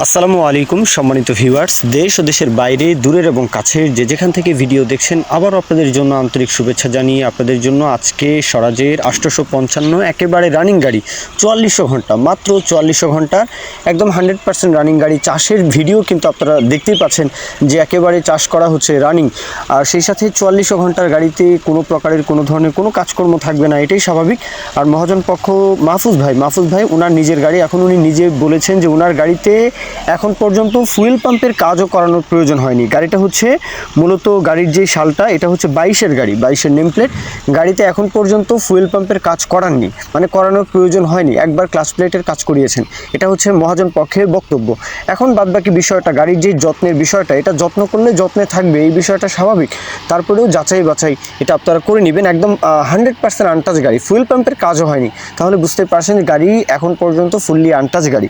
আসসালামু আলাইকুম সম্মানিত ভিউয়ার্স, দেশ ও দেশের বাইরে দূরের এবং কাছের যেখান থেকে ভিডিও দেখছেন আবার আপনাদের জন্য আন্তরিক শুভেচ্ছা জানিয়ে আপনাদের জন্য আজকে স্বরাজের 855 একেবারে রানিং গাড়ি 4400 ঘন্টা, মাত্র 4400 ঘন্টার একদম 100% রানিং গাড়ি। চাষের ভিডিও কিন্তু আপনারা দেখতেই পাচ্ছেন যে একেবারে চাষ করা হচ্ছে রানিং, আর সেই সাথে 4400 ঘন্টার গাড়িতে কোনো প্রকারের কোনো ধরনের কোনো কাজকর্ম থাকবে না, এটাই স্বাভাবিক। আর মহাজন পক্ষ মাহফুজ ভাই ওনার নিজের গাড়ি, এখন উনি নিজে বলেছেন যে ওনার গাড়িতে এখন পর্যন্ত ফুয়েল পাম্পের কাজও করানোর প্রয়োজন হয়নি। গাড়িটা হচ্ছে মূলত গাড়ির যে সালটা এটা হচ্ছে 22-এর গাড়ি, 22-এর নেম প্লেট। গাড়িতে এখন পর্যন্ত ফুয়েল পাম্পের কাজ করাননি, মানে করানোর প্রয়োজন হয়নি, একবার ক্লাস প্লেটের কাজ করিয়েছেন। এটা হচ্ছে মহাজন পক্ষের বক্তব্য। এখন বাদবাকি বিষয়টা, গাড়ির যে যত্নের বিষয়টা, এটা যত্ন করলে যত্নে থাকবে, এই বিষয়টা স্বাভাবিক। তারপরেও যাচাই বাছাই এটা আপনারা করে নেবেন। একদম 100% আনটাচ গাড়ি, ফুয়েল পাম্পের কাজও হয়নি, তাহলে বুঝতে পারছেন গাড়ি এখন পর্যন্ত ফুললি আনটাচ গাড়ি।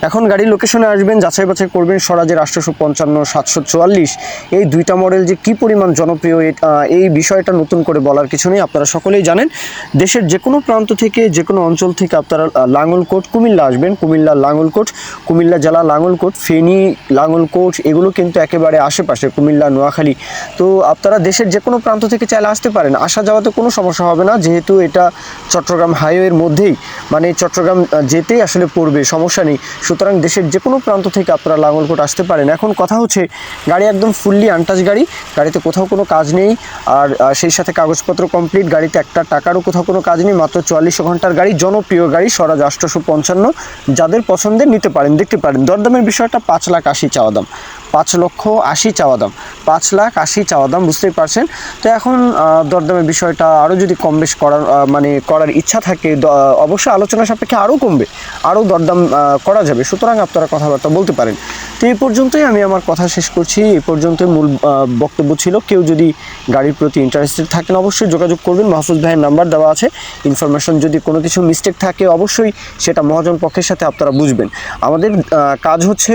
এখন গাড়ির লোকেশনে আসবেন, যাচাই বাছাই করবেন। স্বরাজের 855, 744 এই দুইটা মডেল যে কী পরিমাণ জনপ্রিয়, এই বিষয়টা নতুন করে বলার কিছু নেই, আপনারা সকলেই জানেন। দেশের যে কোনো প্রান্ত থেকে, যে কোনো অঞ্চল থেকে আপনারা লাঙ্গলকোট কুমিল্লা আসবেন, কুমিল্লা লাঙ্গলকোট, কুমিল্লা জেলা লাঙ্গলকোট, ফেনী লাঙ্গলকোট, এগুলো কিন্তু একেবারে আশেপাশে, কুমিল্লা নোয়াখালী। তো আপনারা দেশের যে কোনো প্রান্ত থেকে চাইলে আসতে পারেন, আসা যাওয়াতে কোনো সমস্যা হবে না, যেহেতু এটা চট্টগ্রাম হাইওয়ের মধ্যেই, মানে চট্টগ্রাম যেতেই আসলে পড়বে, সমস্যা নেই। সুতরাং দেশের যে কোনো প্রান্ত থেকে আপনারা লাঙ্গলকোট আসতে পারেন। এখন কথা হচ্ছে গাড়ি একদম ফুললি আনটাচ গাড়ি, গাড়িতে কোথাও কোনো কাজ নেই, আর সেই সাথে কাগজপত্র কমপ্লিট, গাড়িতে একটা টাকারও কোথাও কোনো কাজ নেই, মাত্র 4400 ঘন্টার গাড়ি, জনপ্রিয় গাড়ি স্বরাজ 855। যাদের পছন্দের নিতে পারেন, দেখতে পারেন। দরদামের বিষয়টা 5,80,000 চাওয়া দাম, 5,80,000 চাওয়া দাম, 5,80,000 চাওয়া দাম, বুঝতেই পারছেন। তো এখন দরদামের বিষয়টা আরও যদি কম বেশ করার ইচ্ছা থাকে, অবশ্যই আলোচনা সাপেক্ষে আরও কমবে, আরও দরদাম করা যাবে। সুতরাং আপনারা কথাবার্তা বলতে পারেন। তো এই পর্যন্তই আমি আমার কথা শেষ করছি, এই পর্যন্তই মূল বক্তব্য ছিল। কেউ যদি গাড়ির প্রতি ইন্টারেস্টেড থাকেন অবশ্যই যোগাযোগ করবেন, মাহফুজ ভাইয়ের নাম্বার দেওয়া আছে। ইনফরমেশন যদি কোনো কিছু মিস্টেক থাকে অবশ্যই সেটা মহাজন পক্ষের সাথে আপনারা বুঝবেন। আমাদের কাজ হচ্ছে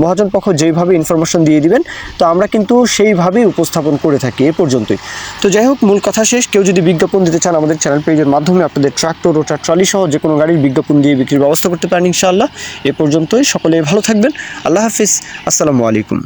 মহাজন পক্ষ যেইভাবে ইনফরমেশন দিয়ে দিবেন, তো আমরা কিন্তু সেইভাবেই উপস্থাপন করে থাকি। এ পর্যন্তই। তো যাই হোক, মূল কথা শেষ। কেউ যদি বিজ্ঞাপন দিতে চান আমাদের চ্যানেল পেজের মাধ্যমে আপনাদের ট্রাক্টর, রোটার, ট্রলি সহ যে কোনো গাড়ির বিজ্ঞাপন দিয়ে বিক্রির ব্যবস্থা করতে পারেন ইনশাআল্লাহ। এ পর্যন্তই, সকলে ভালো থাকবেন। আল্লাহ হাফিজ, আসসালামু আলাইকুম।